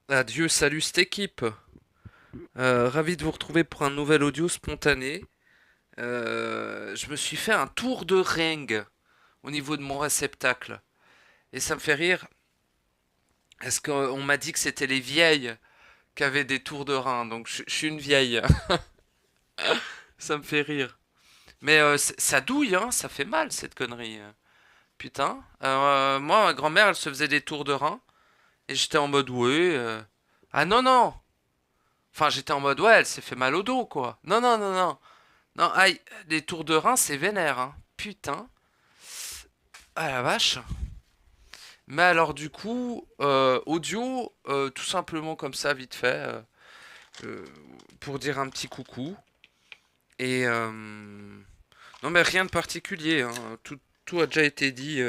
Adieu, salut cette équipe. Ravi de vous retrouver pour un nouvel audio spontané. Je me suis fait un tour de ring au niveau de mon réceptacle. Et ça me fait rire. Est-ce qu'on m'a dit que c'était les vieilles qui avaient des tours de rein? Donc je suis une vieille. Ça me fait rire. Mais ça douille, hein, ça fait mal cette connerie. Putain. Moi, ma grand-mère, elle se faisait des tours de rein. Et j'étais en mode, ouais. Ah non, non. Enfin, j'étais en mode, ouais, elle s'est fait mal au dos, quoi. Non, non, non, non. Non, aïe, les tours de rein, c'est vénère, hein. Putain. Ah la vache. Mais alors, du coup, audio, tout simplement comme ça, vite fait, euh, pour dire un petit coucou. Et, non, mais rien de particulier, hein. Tout a déjà été dit.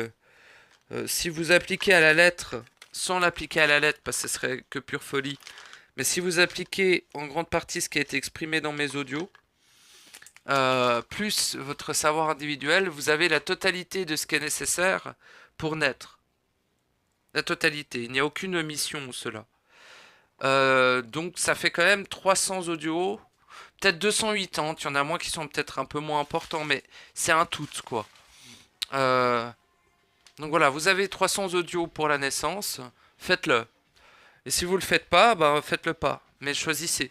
Si vous appliquez à la lettre, sans l'appliquer à la lettre, parce que ce serait que pure folie, mais si vous appliquez en grande partie ce qui a été exprimé dans mes audios, plus votre savoir individuel, vous avez la totalité de ce qui est nécessaire pour naître. La totalité. Il n'y a aucune omission ou cela. Donc ça fait quand même 300 audios. Peut-être 280. Il y en a moins qui sont peut-être un peu moins importants, mais c'est un tout, quoi. Euh, donc voilà, vous avez 300 audios pour la naissance. Faites-le. Et si vous le faites pas, bah faites-le pas. Mais choisissez.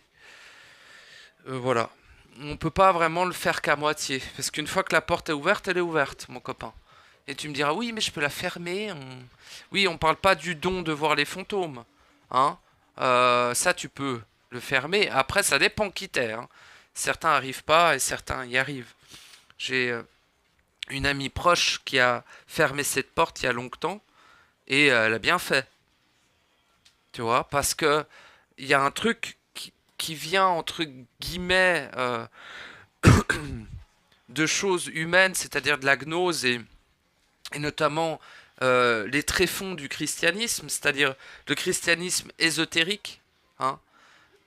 Voilà. On peut pas vraiment le faire qu'à moitié. Parce qu'une fois que la porte est ouverte, elle est ouverte, mon copain. Et tu me diras, oui, mais je peux la fermer. Oui, on parle pas du don de voir les fantômes. Hein. Ça, tu peux le fermer. Après, ça dépend qui t'es. Hein. Certains arrivent pas et certains y arrivent. J'ai une amie proche qui a fermé cette porte il y a longtemps et elle a bien fait. Tu vois, parce que il y a un truc qui vient entre guillemets de choses humaines, c'est-à-dire de la gnose et notamment les tréfonds du christianisme, c'est-à-dire le christianisme ésotérique. Hein.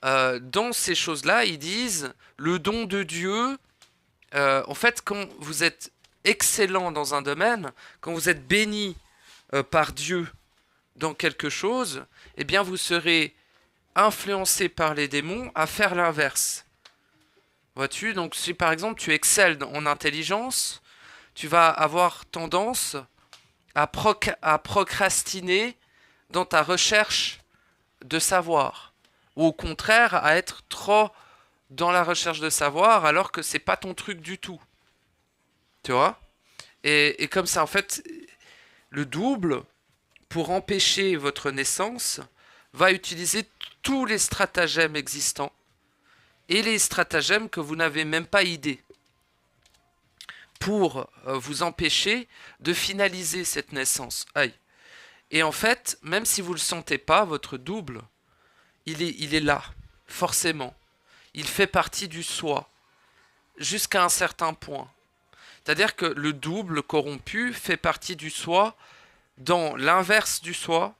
Dans ces choses-là, ils disent le don de Dieu. En fait, quand vous êtes excellent dans un domaine, quand vous êtes béni par Dieu dans quelque chose, eh bien vous serez influencé par les démons à faire l'inverse. Vois-tu? Donc si par exemple tu excelles en intelligence, tu vas avoir tendance à procrastiner dans ta recherche de savoir. Ou au contraire, à être trop dans la recherche de savoir alors que c'est pas ton truc du tout. Tu vois? Et comme ça, en fait, le double, pour empêcher votre naissance, va utiliser tous les stratagèmes existants et les stratagèmes que vous n'avez même pas idée pour vous empêcher de finaliser cette naissance. Aïe. Et en fait, même si vous ne le sentez pas, votre double, il est là, forcément. Il fait partie du soi, jusqu'à un certain point. C'est-à-dire que le double corrompu fait partie du soi dans l'inverse du soi,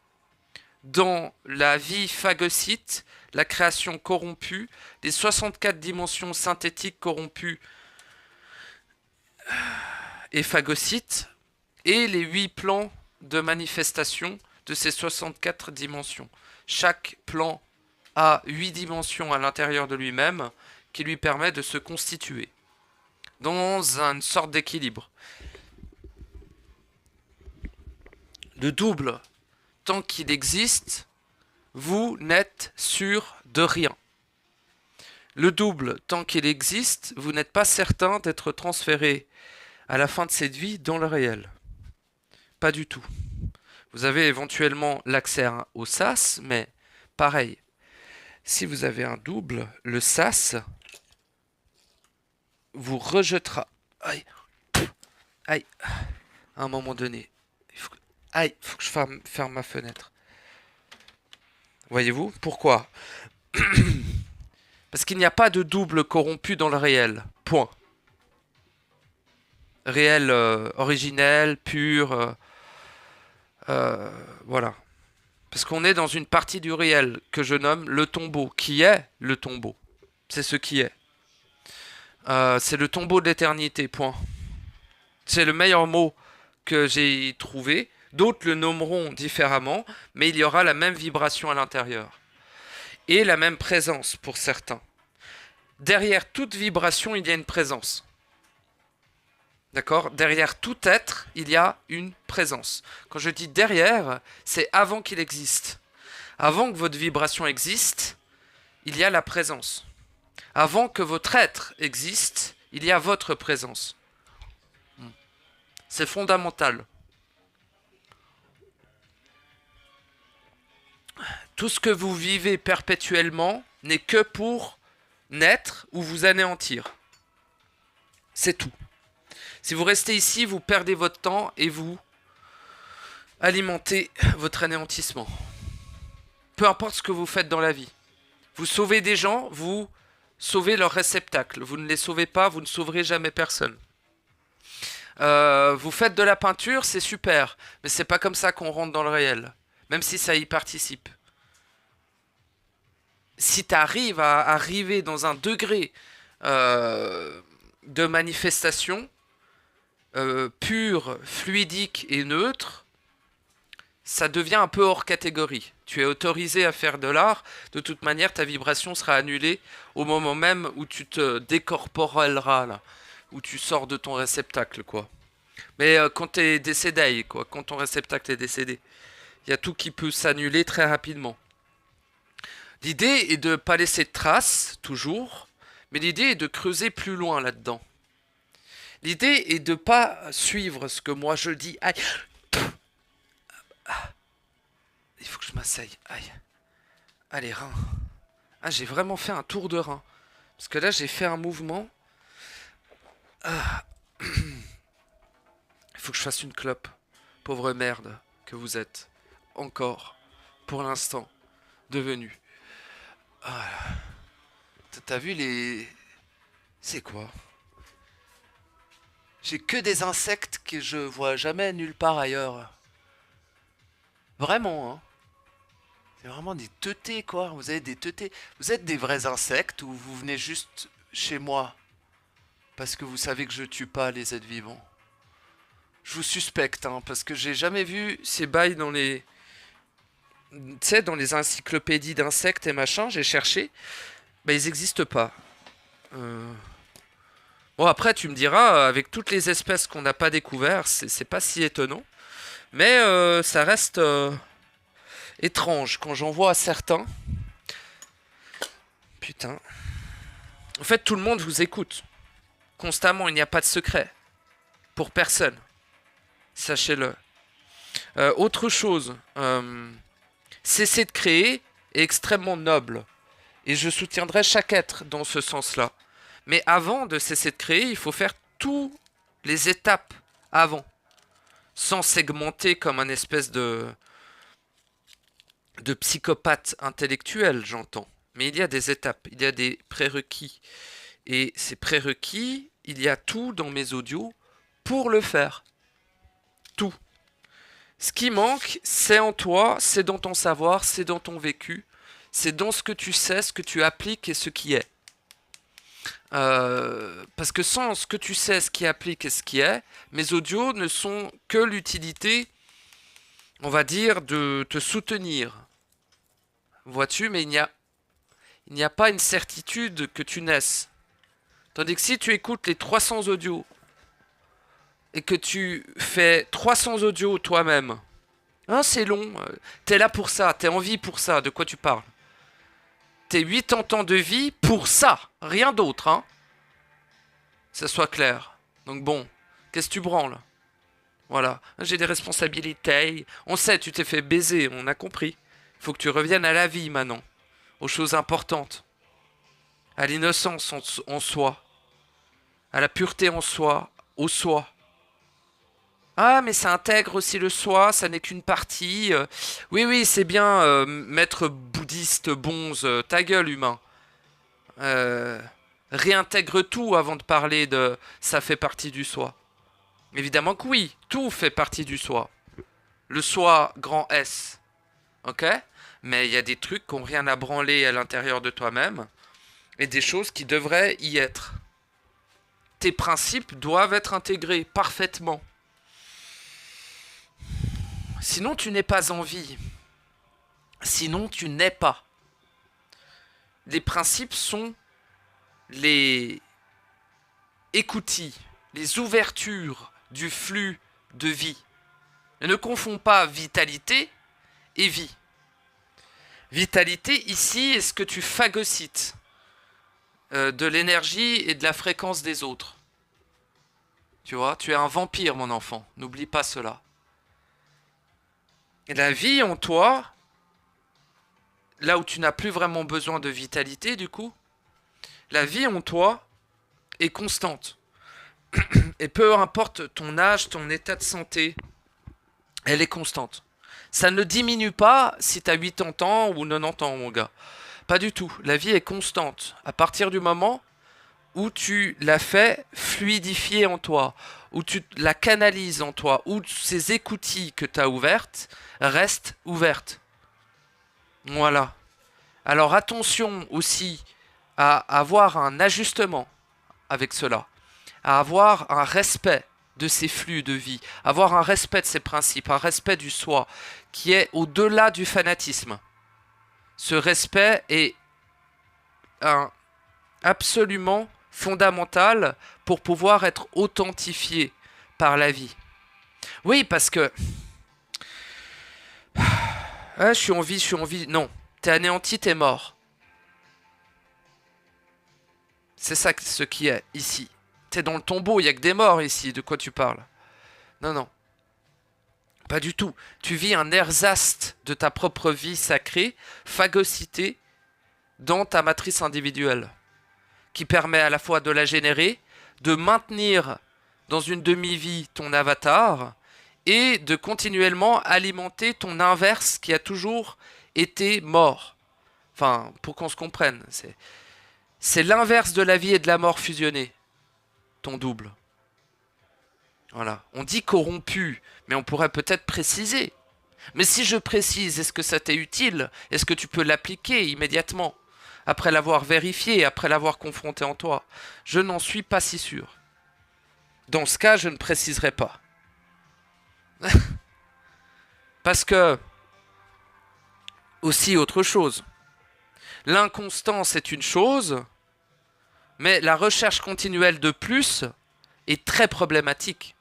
dans la vie phagocyte, la création corrompue, les 64 dimensions synthétiques corrompues et phagocytes, et les 8 plans de manifestation de ces 64 dimensions. Chaque plan a 8 dimensions à l'intérieur de lui-même qui lui permet de se constituer dans une sorte d'équilibre. Le double, tant qu'il existe, vous n'êtes sûr de rien. Le double, tant qu'il existe, vous n'êtes pas certain d'être transféré à la fin de cette vie dans le réel. Pas du tout. Vous avez éventuellement l'accès au sas, mais pareil. Si vous avez un double, le sas vous rejettera. Aïe, aïe, à un moment donné. Aïe, faut que je ferme ma fenêtre. Voyez-vous? Pourquoi? Parce qu'il n'y a pas de double corrompu dans le réel. Point. Réel originel, pur. Voilà. Parce qu'on est dans une partie du réel que je nomme le tombeau. Qui est le tombeau? C'est ce qui est. C'est le tombeau de l'éternité, point. C'est le meilleur mot que j'ai trouvé. D'autres le nommeront différemment, mais il y aura la même vibration à l'intérieur. et la même présence pour certains. Derrière toute vibration, il y a une présence. D'accord? Derrière tout être, il y a une présence. Quand je dis derrière, c'est avant qu'il existe. Avant que votre vibration existe, il y a la présence. Avant que votre être existe, il y a votre présence. C'est fondamental. Tout ce que vous vivez perpétuellement n'est que pour naître ou vous anéantir. C'est tout. Si vous restez ici, vous perdez votre temps et vous alimentez votre anéantissement. Peu importe ce que vous faites dans la vie. Vous sauvez des gens, vous sauvez leur réceptacle. Vous ne les sauvez pas, vous ne sauverez jamais personne. Vous faites de la peinture, c'est super. Mais c'est pas comme ça qu'on rentre dans le réel. Même si ça y participe. Si tu arrives à arriver dans un degré de manifestation pur, fluidique et neutre, ça devient un peu hors catégorie. Tu es autorisé à faire de l'art. De toute manière, ta vibration sera annulée au moment même où tu te décorporeras, là, où tu sors de ton réceptacle, quoi. Mais quand tu es décédé, quoi, quand ton réceptacle est décédé, il y a tout qui peut s'annuler très rapidement. L'idée est de ne pas laisser de traces, toujours, mais l'idée est de creuser plus loin là-dedans. L'idée est de ne pas suivre ce que moi je dis. Aïe. Il faut que je m'asseye. Aïe. Ah, les reins. Ah, j'ai vraiment fait un tour de rein. Parce que là, j'ai fait un mouvement. Ah. Il faut que je fasse une clope. Pauvre merde que vous êtes. Encore. Pour l'instant. Devenu. Ah. T'as vu les... C'est quoi? J'ai que des insectes que je vois jamais nulle part ailleurs. Vraiment, hein. C'est vraiment des teutés, quoi. Vous avez des teutés. Vous êtes des vrais insectes ou vous venez juste chez moi parce que vous savez que je tue pas les êtres vivants. Je vous suspecte, hein, parce que j'ai jamais vu ces bails dans les... Tu sais, dans les encyclopédies d'insectes et machin, j'ai cherché. Bah, ils n'existent pas. Bon, après, tu me diras, avec toutes les espèces qu'on n'a pas découvertes, c'est pas si étonnant. Mais ça reste étrange quand j'en vois certains. Putain. En fait, tout le monde vous écoute. Constamment, il n'y a pas de secret. Pour personne. Sachez-le. Autre chose. Cesser de créer est extrêmement noble. Et je soutiendrai chaque être dans ce sens-là. Mais avant de cesser de créer, il faut faire toutes les étapes avant. Sans segmenter comme un espèce de psychopathe intellectuel, j'entends. Mais il y a des étapes, il y a des prérequis. Et ces prérequis, il y a tout dans mes audios pour le faire. Tout. Ce qui manque, c'est en toi, c'est dans ton savoir, c'est dans ton vécu, c'est dans ce que tu sais, ce que tu appliques et ce qui est. Parce que sans ce que tu sais, ce qui applique et ce qui est, mes audios ne sont que l'utilité, on va dire, de te soutenir. Vois-tu, mais il n'y a pas une certitude que tu naisses. Tandis que si tu écoutes les 300 audios et que tu fais 300 audios toi-même, hein, c'est long, t'es là pour ça, t'es en vie pour ça, de quoi tu parles? T'es 80 ans de vie pour ça, rien d'autre, hein. Ça soit clair. Donc bon, qu'est-ce que tu branles? Voilà, j'ai des responsabilités. On sait, tu t'es fait baiser, on a compris. Il faut que tu reviennes à la vie maintenant, aux choses importantes, à l'innocence en soi, à la pureté en soi, au soi. Ah, mais ça intègre aussi le soi, ça n'est qu'une partie. Oui, oui, c'est bien, maître bouddhiste bonze, ta gueule, humain. Réintègre tout avant de parler de ça fait partie du soi. Évidemment que oui, tout fait partie du soi. Le soi grand S. Ok? Mais il y a des trucs qui n'ont rien à branler à l'intérieur de toi-même et des choses qui devraient y être. Tes principes doivent être intégrés parfaitement. Sinon, tu n'es pas en vie. Sinon, tu n'es pas. les principes sont les écoutilles, les ouvertures du flux de vie. Et ne confond pas vitalité et vie. Vitalité, ici, est ce que tu phagocytes de l'énergie et de la fréquence des autres. Tu vois, tu es un vampire, mon enfant. N'oublie pas cela. Et la vie en toi, là où tu n'as plus vraiment besoin de vitalité, du coup, la vie en toi est constante. Et peu importe ton âge, ton état de santé, elle est constante. Ça ne diminue pas si tu as 80 ans ou 90 ans, mon gars. Pas du tout. La vie est constante. À partir du moment où tu la fais fluidifier en toi, où tu la canalises en toi, où ces écoutilles que tu as ouvertes restent ouvertes. Voilà. Alors attention aussi à avoir un ajustement avec cela, à avoir un respect de ces flux de vie, avoir un respect de ces principes, un respect du soi, qui est au-delà du fanatisme. Ce respect est absolument fondamental pour pouvoir être authentifié par la vie. Oui, parce que... Ah, je suis en vie. Non, t'es anéanti, t'es mort. C'est ça ce qui est ici. T'es dans le tombeau, il n'y a que des morts ici, de quoi tu parles? Non, non. Pas du tout. Tu vis un ersatz de ta propre vie sacrée, phagocytée, dans ta matrice individuelle, qui permet à la fois de la générer, de maintenir dans une demi-vie ton avatar, et de continuellement alimenter ton inverse qui a toujours été mort. Enfin, pour qu'on se comprenne, c'est l'inverse de la vie et de la mort fusionnée, ton double. Voilà. On dit corrompu, mais on pourrait peut-être préciser. Mais si je précise, est-ce que ça t'est utile? Est-ce que tu peux l'appliquer immédiatement? Après l'avoir vérifié, après l'avoir confronté en toi? Je n'en suis pas si sûr. Dans ce cas, je ne préciserai pas. Parce que, aussi autre chose. L'inconstance est une chose, mais la recherche continuelle de plus est très problématique.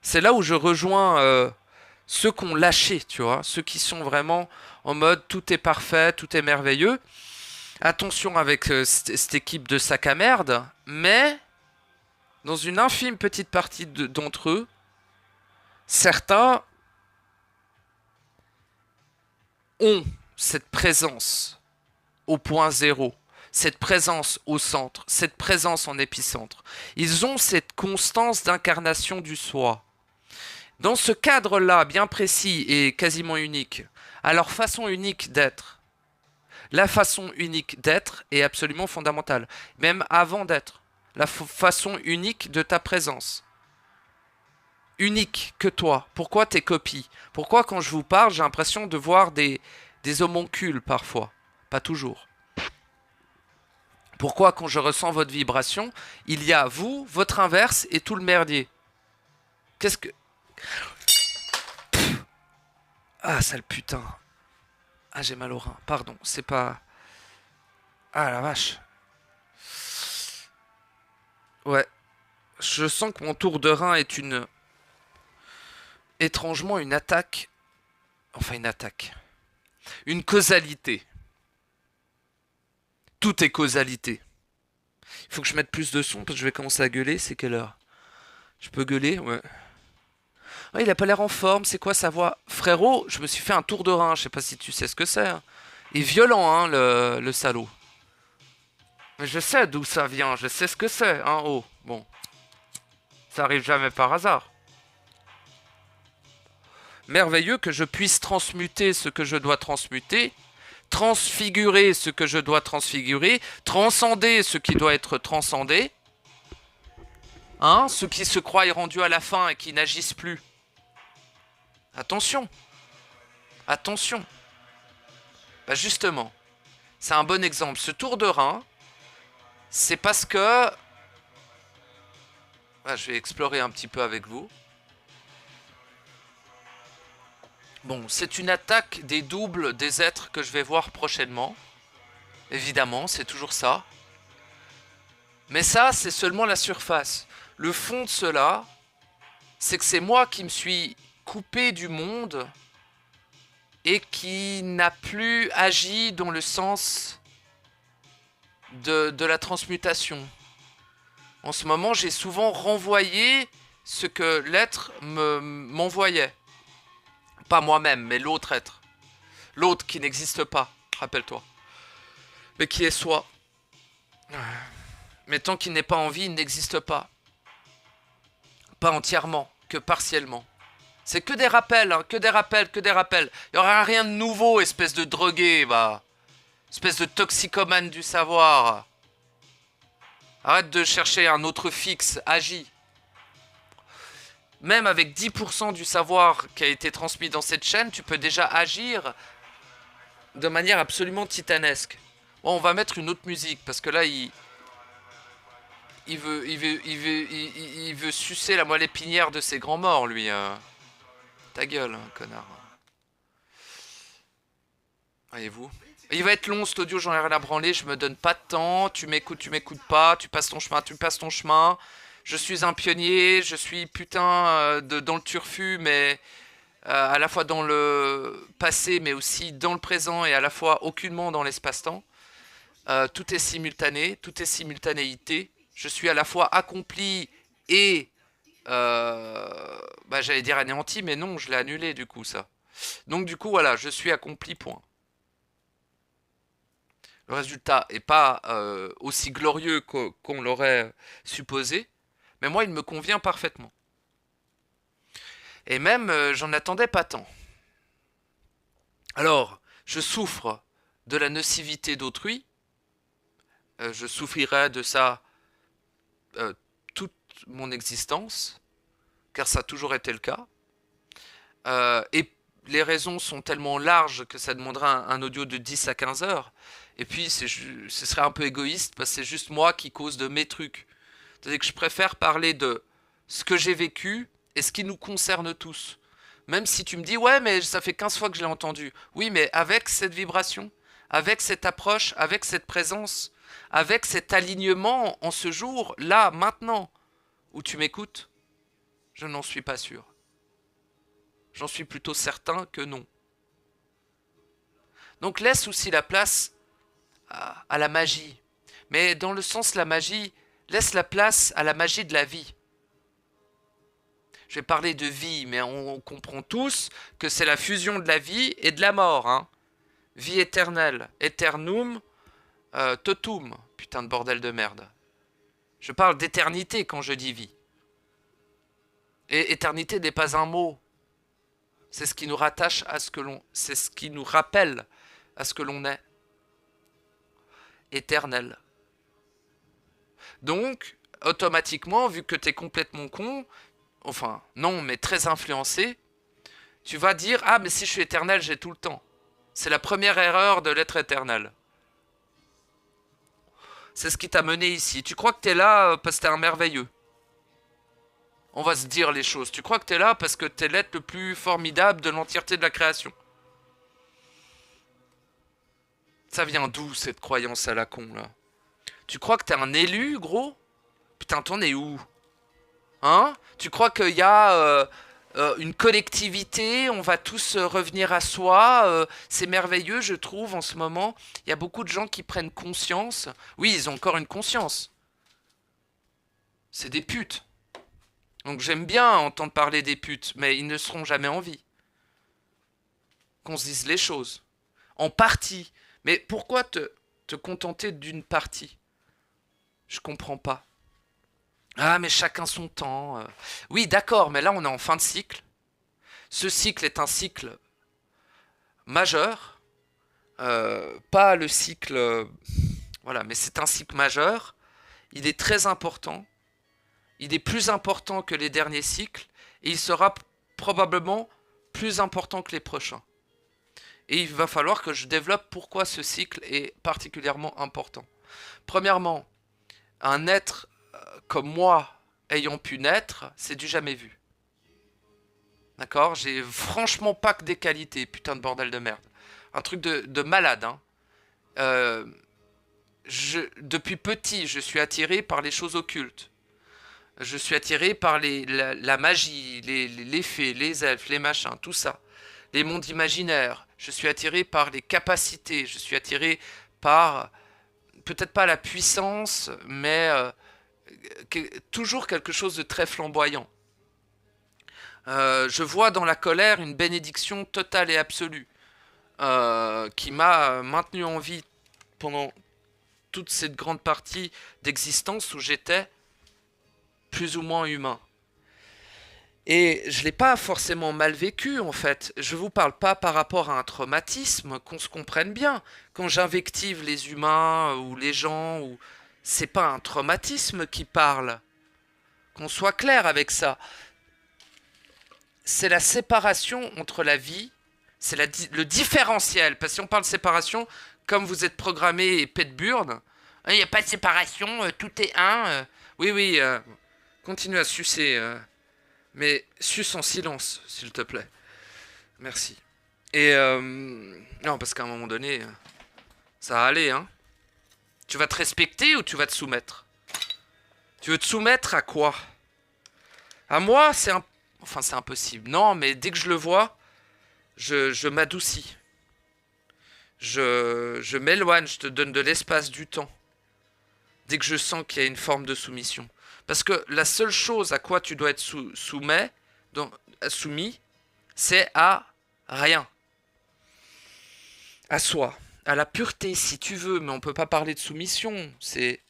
C'est là où je rejoins ceux qui ont lâché, tu vois, ceux qui sont vraiment en mode tout est parfait, tout est merveilleux. Attention avec cette équipe de sac à merde, mais dans une infime petite partie d'entre eux, certains ont cette présence au point zéro, cette présence au centre, cette présence en épicentre. Ils ont cette constance d'incarnation du soi. Dans ce cadre-là, bien précis et quasiment unique, à leur façon unique d'être, la façon unique d'être est absolument fondamentale, même avant d'être. La façon unique de ta présence. Unique que toi. Pourquoi tes copies? Pourquoi quand je vous parle, j'ai l'impression de voir des homoncules parfois? Pas toujours. Pourquoi quand je ressens votre vibration, il y a vous, votre inverse et tout le merdier? Qu'est-ce que... Ah, sale putain. Ah, j'ai mal au rein. Pardon, c'est pas... Ah, la vache. Ouais. Je sens que mon tour de rein est une... étrangement une attaque. Enfin, une attaque. Une causalité. Tout est causalité. Il faut que je mette plus de son parce que je vais commencer à gueuler. C'est quelle heure? Je peux gueuler? Ouais. Ouais, il a pas l'air en forme, c'est quoi sa voix? Frérot, je me suis fait un tour de rein, je sais pas si tu sais ce que c'est. Hein. Il est violent, hein, le salaud. Mais je sais d'où ça vient, je sais ce que c'est, hein, oh, bon. Ça arrive jamais par hasard. Merveilleux que je puisse transmuter ce que je dois transmuter, transfigurer ce que je dois transfigurer, transcender ce qui doit être transcendé. Hein, ceux qui se croient rendus à la fin et qui n'agissent plus. Attention. Attention. Bah justement, c'est un bon exemple. Ce tour de rein, c'est parce que... Ah, je vais explorer un petit peu avec vous. Bon, c'est une attaque des doubles des êtres que je vais voir prochainement. Évidemment, c'est toujours ça. Mais ça, c'est seulement la surface. Le fond de cela, c'est que c'est moi qui me suis coupé du monde et qui n'a plus agi dans le sens de la transmutation. En ce moment, j'ai souvent renvoyé ce que l'être m'envoyait. Pas moi-même, mais l'autre être. L'autre qui n'existe pas, rappelle-toi. Mais qui est soi. Mais tant qu'il n'est pas en vie, il n'existe pas. Pas entièrement, que partiellement. C'est que des rappels, hein, que des rappels, que des rappels. Il n'y aura rien de nouveau, espèce de drogué, bah. Espèce de toxicomane du savoir. Arrête de chercher un autre fixe, agis. Même avec 10% du savoir qui a été transmis dans cette chaîne, tu peux déjà agir de manière absolument titanesque. Bon, on va mettre une autre musique, parce que là, il veut sucer la moelle épinière de ses grands morts, lui. Ta gueule, hein, connard. Voyez-vous. Il va être long cet audio, j'en ai rien à branler, je me donne pas de temps, tu m'écoutes pas, tu passes ton chemin, tu passes ton chemin. Je suis un pionnier, je suis putain dans le turfu, mais à la fois dans le passé, mais aussi dans le présent, et à la fois aucunement dans l'espace-temps. Tout est simultané, tout est simultanéité. Je suis à la fois accompli et... bah, j'allais dire anéanti, mais non, je l'ai annulé du coup, ça. Donc du coup, voilà, je suis accompli, point. Le résultat est pas aussi glorieux qu'on l'aurait supposé, mais moi, il me convient parfaitement. Et même, j'en attendais pas tant. Alors, je souffre de la nocivité d'autrui, je souffrirai de ça toute mon existence, car ça a toujours été le cas. Et les raisons sont tellement larges que ça demandera un audio de 10 à 15 heures. Et puis, ce serait un peu égoïste, parce que c'est juste moi qui cause de mes trucs. C'est-à-dire que je préfère parler de ce que j'ai vécu et ce qui nous concerne tous. Même si tu me dis, ouais, mais ça fait 15 fois que je l'ai entendu. Oui, mais avec cette vibration, avec cette approche, avec cette présence, avec cet alignement en ce jour, là, maintenant, où tu m'écoutes, je n'en suis pas sûr. J'en suis plutôt certain que non. Donc laisse aussi la place à la magie. Mais dans le sens la magie, laisse la place à la magie de la vie. Je vais parler de vie, mais on comprend tous que c'est la fusion de la vie et de la mort. Hein. Vie éternelle, eternum, totum. Putain de bordel de merde. Je parle d'éternité quand je dis vie. Et éternité n'est pas un mot. C'est ce qui nous rattache à ce que l'on... C'est ce qui nous rappelle à ce que l'on est. Éternel. Donc, automatiquement, vu que t'es complètement con, enfin, non, mais très influencé, tu vas dire, ah, mais si je suis éternel, j'ai tout le temps. C'est la première erreur de l'être éternel. C'est ce qui t'a mené ici. Tu crois que t'es là parce que t'es un merveilleux. On va se dire les choses. Tu crois que t'es là parce que t'es l'être le plus formidable de l'entièreté de la création. Ça vient d'où cette croyance à la con là? Tu crois que t'es un élu, gros? Putain, t'en es où? Hein? Tu crois qu'il y a une collectivité, on va tous revenir à soi, c'est merveilleux, je trouve, en ce moment. Il y a beaucoup de gens qui prennent conscience. Oui, ils ont encore une conscience. C'est des putes. Donc j'aime bien entendre parler des putes, mais ils ne seront jamais en vie. Qu'on se dise les choses. En partie. Mais pourquoi te contenter d'une partie? Je comprends pas. Ah, mais chacun son temps. Oui, d'accord, mais là on est en fin de cycle. Ce cycle est un cycle majeur. Pas le cycle... voilà, mais c'est un cycle majeur. Il est très important. Il est plus important que les derniers cycles. Et il sera probablement plus important que les prochains. Et il va falloir que je développe pourquoi ce cycle est particulièrement important. Premièrement, un être comme moi ayant pu naître, c'est du jamais vu. D'accord? J'ai franchement pas que des qualités, putain de bordel de merde. Un truc de malade, hein. depuis petit, je suis attiré par les choses occultes. Je suis attiré par la magie, les fées, les elfes, les machins, tout ça. Les mondes imaginaires. Je suis attiré par les capacités. Je suis attiré par, peut-être pas la puissance, mais toujours quelque chose de très flamboyant. Je vois dans la colère une bénédiction totale et absolue qui m'a maintenu en vie pendant toute cette grande partie d'existence où j'étais plus ou moins humain. Et je l'ai pas forcément mal vécu en fait. Je vous parle pas par rapport à un traumatisme, qu'on se comprenne bien. Quand j'invective les humains ou les gens, c'est pas un traumatisme qui parle. Qu'on soit clair avec ça. C'est la séparation entre la vie, c'est le différentiel. Parce que si on parle de séparation, comme vous êtes programmé et pète burne, il n'y a pas de séparation, tout est un. Oui, oui, continue à sucer. Mais suce en silence, s'il te plaît. Merci. Et non, parce qu'à un moment donné, ça va aller, hein. Tu vas te respecter ou tu vas te soumettre? Tu veux te soumettre à quoi? À moi, enfin, c'est impossible. Non, mais dès que je le vois, je m'adoucis. Je m'éloigne, je te donne de l'espace, du temps. Dès que je sens qu'il y a une forme de soumission. Parce que la seule chose à quoi tu dois être soumis, c'est à rien. À soi. À la pureté, si tu veux. Mais on ne peut pas parler de soumission. C'est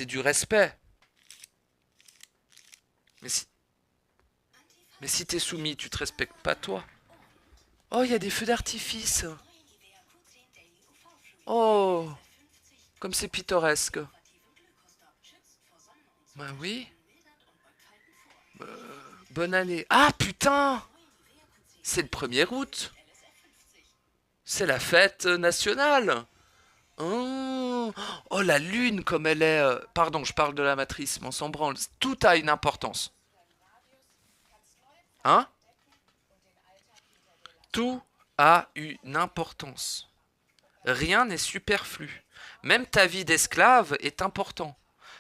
du respect. Mais si t'es soumis, tu te respectes pas toi. Oh, il y a des feux d'artifice. Oh, comme c'est pittoresque. Bah oui. Bonne année. Ah putain, c'est le 1er août. C'est la fête nationale. Oh, oh, la lune comme elle est... Pardon, je parle de la matrice, mais on s'en branle. Tout a une importance. Hein? Tout a une importance. Rien n'est superflu. Même ta vie d'esclave est important.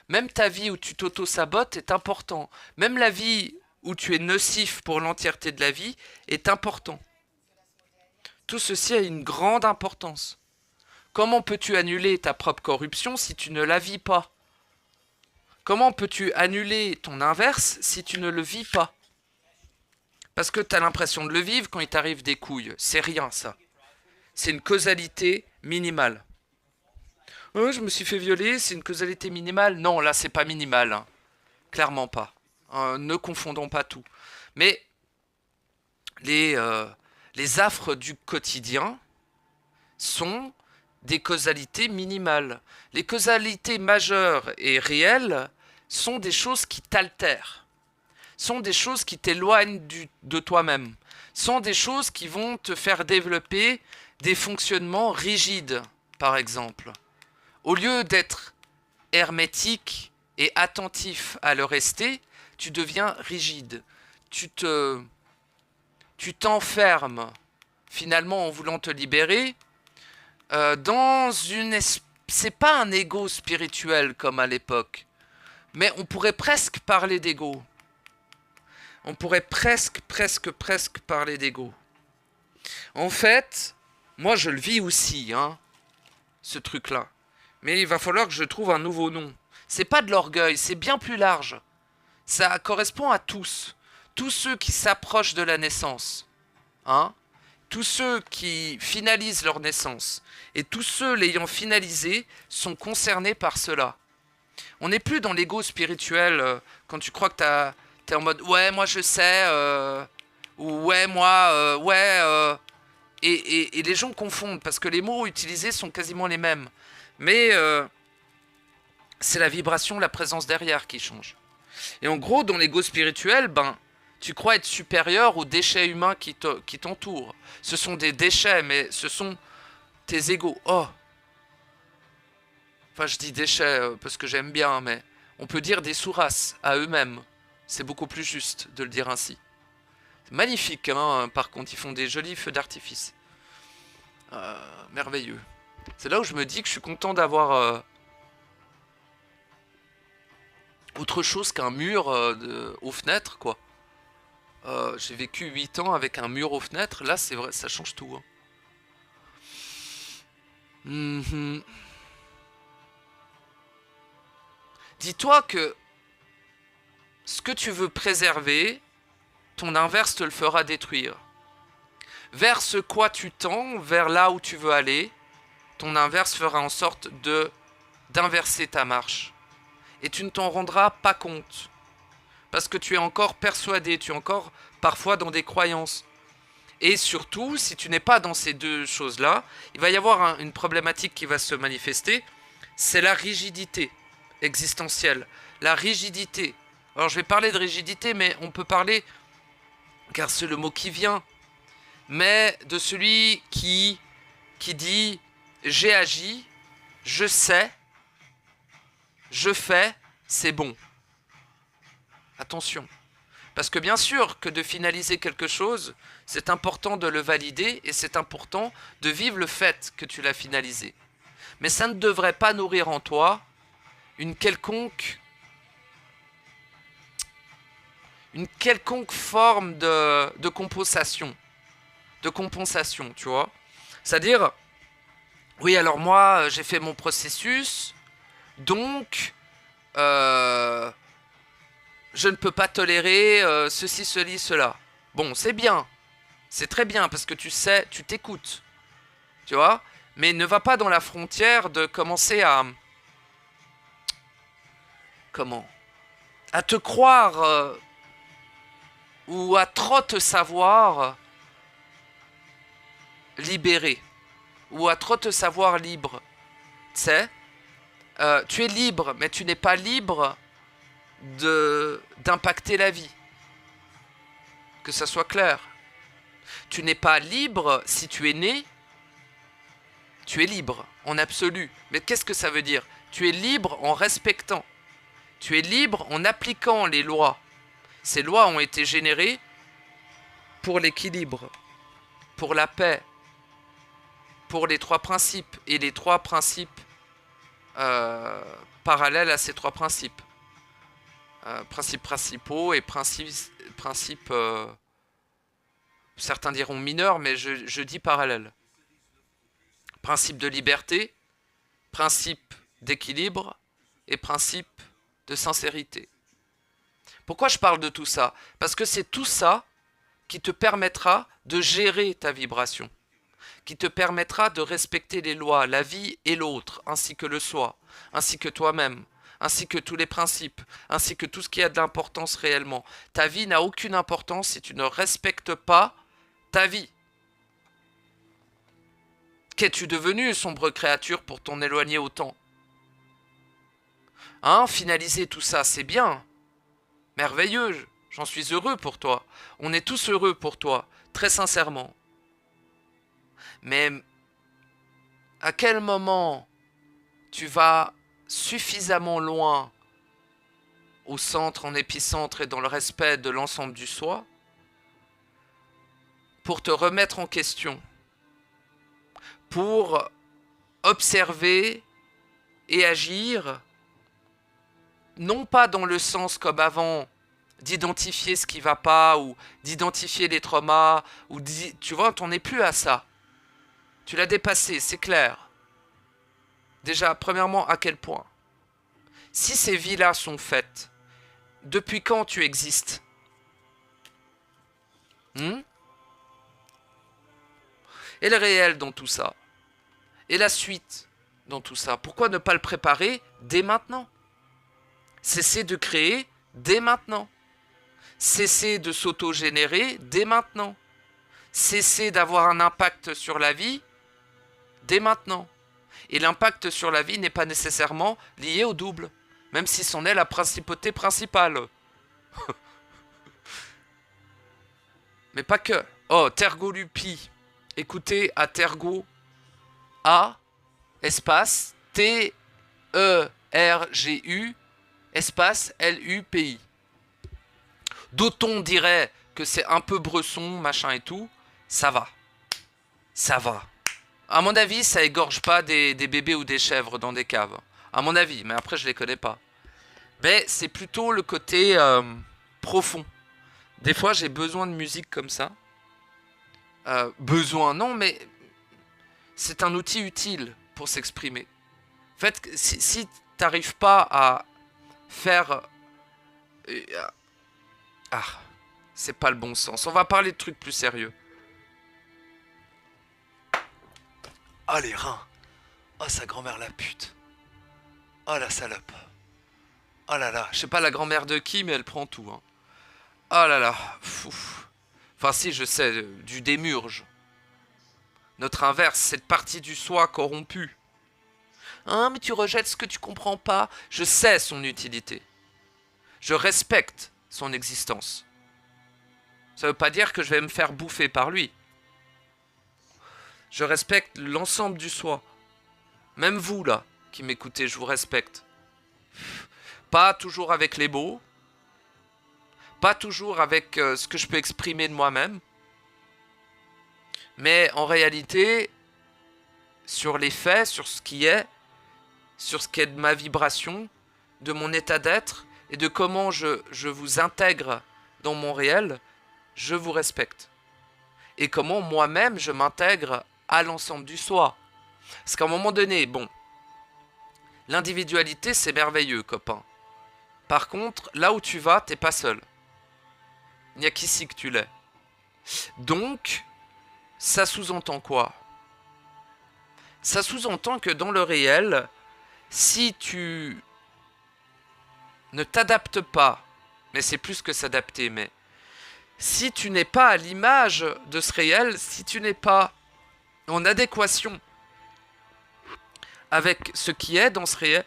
Même ta vie où tu t'auto-sabotes est important. Même la vie où tu es nocif pour l'entièreté de la vie est important. Tout ceci a une grande importance. Comment peux-tu annuler ta propre corruption si tu ne la vis pas? Comment peux-tu annuler ton inverse si tu ne le vis pas? Parce que tu as l'impression de le vivre quand il t'arrive des couilles. C'est rien ça. C'est une causalité minimale. Oh, je me suis fait violer, c'est une causalité minimale. Non, là, c'est pas minimal. Hein. Clairement pas. Ne confondons pas tout. Mais les affres du quotidien sont des causalités minimales. Les causalités majeures et réelles sont des choses qui t'altèrent. Sont des choses qui t'éloignent de toi-même. Sont des choses qui vont te faire développer des fonctionnements rigides, par exemple. Au lieu d'être hermétique et attentif à le rester, tu deviens rigide. Tu t'enfermes, finalement, en voulant te libérer, dans une... C'est pas un ego spirituel comme à l'époque, mais on pourrait presque parler d'ego. On pourrait presque parler d'ego. En fait, moi je le vis aussi, hein, ce truc-là. Mais il va falloir que je trouve un nouveau nom. C'est pas de l'orgueil, c'est bien plus large. Ça correspond à tous. Tous ceux qui s'approchent de la naissance. Hein? Tous ceux qui finalisent leur naissance. Et tous ceux l'ayant finalisé sont concernés par cela. On n'est plus dans l'ego spirituel quand tu crois que t'es en mode ouais moi je sais ou ouais moi et les gens confondent parce que les mots utilisés sont quasiment les mêmes. Mais c'est la vibration, la présence derrière qui change. Et en gros, dans l'ego spirituel, tu crois être supérieur aux déchets humains qui t'entourent. Ce sont des déchets, mais ce sont tes égos. Oh. Enfin, je dis déchets parce que j'aime bien, mais on peut dire des sous-races à eux-mêmes. C'est beaucoup plus juste de le dire ainsi. C'est magnifique, hein, par contre, ils font des jolis feux d'artifice. Merveilleux. C'est là où je me dis que je suis content d'avoir autre chose qu'un mur aux fenêtres, quoi. J'ai vécu 8 ans avec un mur aux fenêtres. Là, c'est vrai, ça change tout, hein. Mhm. Dis-toi que ce que tu veux préserver, ton inverse te le fera détruire. Vers ce quoi tu tends, vers là où tu veux aller, ton inverse fera en sorte de d'inverser ta marche. Et tu ne t'en rendras pas compte. Parce que tu es encore persuadé, tu es encore parfois dans des croyances. Et surtout, si tu n'es pas dans ces deux choses-là, il va y avoir une problématique qui va se manifester, c'est la rigidité existentielle. La rigidité. Alors je vais parler de rigidité, mais on peut parler, car c'est le mot qui vient, mais de celui qui dit j'ai agi, je sais, je fais, c'est bon. Attention. Parce que bien sûr que de finaliser quelque chose, c'est important de le valider et c'est important de vivre le fait que tu l'as finalisé. Mais ça ne devrait pas nourrir en toi une quelconque forme de compensation. De compensation, tu vois. C'est-à-dire, oui, alors moi, j'ai fait mon processus, donc je ne peux pas tolérer ceci, cela. Bon, c'est bien, c'est très bien, parce que tu sais, tu t'écoutes, tu vois, mais ne va pas dans la frontière de commencer à... Comment? À te croire ou à trop te savoir libéré, ou à trop te savoir libre. Tu sais, tu es libre, mais tu n'es pas libre d'impacter la vie. Que ça soit clair. Tu n'es pas libre si tu es né. Tu es libre en absolu. Mais qu'est-ce que ça veut dire? Tu es libre en respectant. Tu es libre en appliquant les lois. Ces lois ont été générées pour l'équilibre, pour la paix, pour les trois principes. Et les trois principes parallèles à ces trois principes. Principes principaux et principes certains diront mineurs, mais je dis parallèles. Principe de liberté, principe d'équilibre et principe de sincérité. Pourquoi je parle de tout ça? Parce que c'est tout ça qui te permettra de gérer ta vibration, qui te permettra de respecter les lois, la vie et l'autre, ainsi que le soi, ainsi que toi-même, ainsi que tous les principes, ainsi que tout ce qui a de l'importance réellement. Ta vie n'a aucune importance si tu ne respectes pas ta vie. Qu'es-tu devenu, sombre créature, pour t'en éloigner autant? Hein, finaliser tout ça, c'est bien. Merveilleux, j'en suis heureux pour toi. On est tous heureux pour toi, très sincèrement. Mais à quel moment tu vas suffisamment loin au centre, en épicentre et dans le respect de l'ensemble du soi pour te remettre en question, pour observer et agir, non pas dans le sens comme avant d'identifier ce qui va pas ou d'identifier les traumas ou tu vois, t'en es plus à ça. Tu l'as dépassé, c'est clair. Déjà, premièrement, à quel point? Si ces vies-là sont faites, depuis quand tu existes? Et le réel dans tout ça? Et la suite dans tout ça? Pourquoi ne pas le préparer dès maintenant? Cesser de créer dès maintenant. Cesser de s'auto-générer dès maintenant. Cesser d'avoir un impact sur la vie dès maintenant. Et l'impact sur la vie n'est pas nécessairement lié au double, même si c'en est la principauté principale. Mais pas que. Oh, Tergolupi. Écoutez à Tergo A, espace, T-E-R-G-U, espace, L-U-P-I. D'autant dirait que c'est un peu bresson, machin et tout. Ça va. Ça va. À mon avis, ça égorge pas des bébés ou des chèvres dans des caves. À mon avis, mais après je les connais pas. Mais c'est plutôt le côté profond. Des fois, j'ai besoin de musique comme ça. Besoin, non, mais c'est un outil utile pour s'exprimer. En fait, si t'arrives pas à faire... euh, ah, c'est pas le bon sens. On va parler de trucs plus sérieux. Ah, les reins. Oh, sa grand-mère la pute. Oh, la salope. Oh là là. Je sais pas la grand-mère de qui, mais elle prend tout. Hein. Oh là là. Fouf. Enfin, si, je sais, du démurge. Notre inverse, cette partie du soi corrompue. Hein, mais tu rejettes ce que tu comprends pas. Je sais son utilité. Je respecte son existence. Ça veut pas dire que je vais me faire bouffer par lui. Je respecte l'ensemble du soi. Même vous, là, qui m'écoutez, je vous respecte. Pas toujours avec les mots. Pas toujours avec ce que je peux exprimer de moi-même. Mais en réalité, sur les faits, sur ce qui est de ma vibration, de mon état d'être, et de comment je vous intègre dans mon réel, je vous respecte. Et comment moi-même je m'intègre à l'ensemble du soi. Parce qu'à un moment donné, bon, l'individualité c'est merveilleux, copain. Par contre, là où tu vas, t'es pas seul. Il n'y a qu'ici que tu l'es. Donc, ça sous-entend quoi? Ça sous-entend que dans le réel, si tu ne t'adaptes pas, mais c'est plus que s'adapter, mais si tu n'es pas à l'image de ce réel, si tu n'es pas en adéquation avec ce qui est dans ce réel,